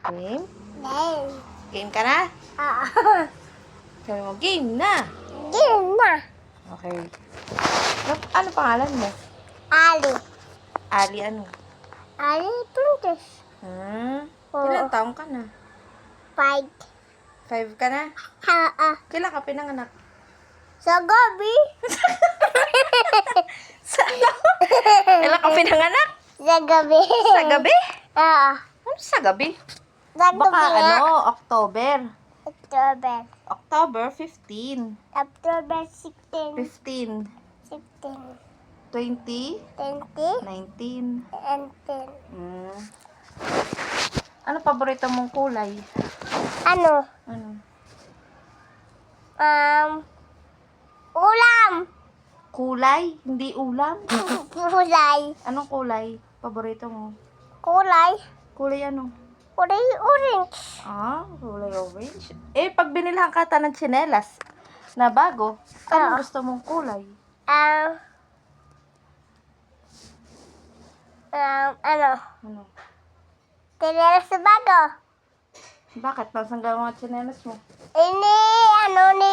Game? Game. Game ka na? Sabi mo, game na. Game na. Okay. Ano pangalan mo? Ali. Ali ano? Ali Puntos. Ilang taong ka na? 5. 5 ka na? Kailan ka pinanganak? Sa gabi. Kailan ka pinanganak? Sa gabi. Sa gabi? Oo. Ano sa gabi? Sa Baka gabi nga. October. October. October 15. October 16. 15. 16. 20. 20. 19. And 10. Ano paborito mong kulay? Ano? Ano? Ulam. Kulay? Hindi ulam? Kulay. Anong kulay? Paborito mo? Kulay. Kulay ano? Kulay orange. Kulay orange. Pag binilhan ka ta ng tsinelas na bago, anong gusto mong kulay? Ano? Ano? Tinelas sa bago. Bakit? Nasaan ka mga tsinelas mo? Ini, ano ni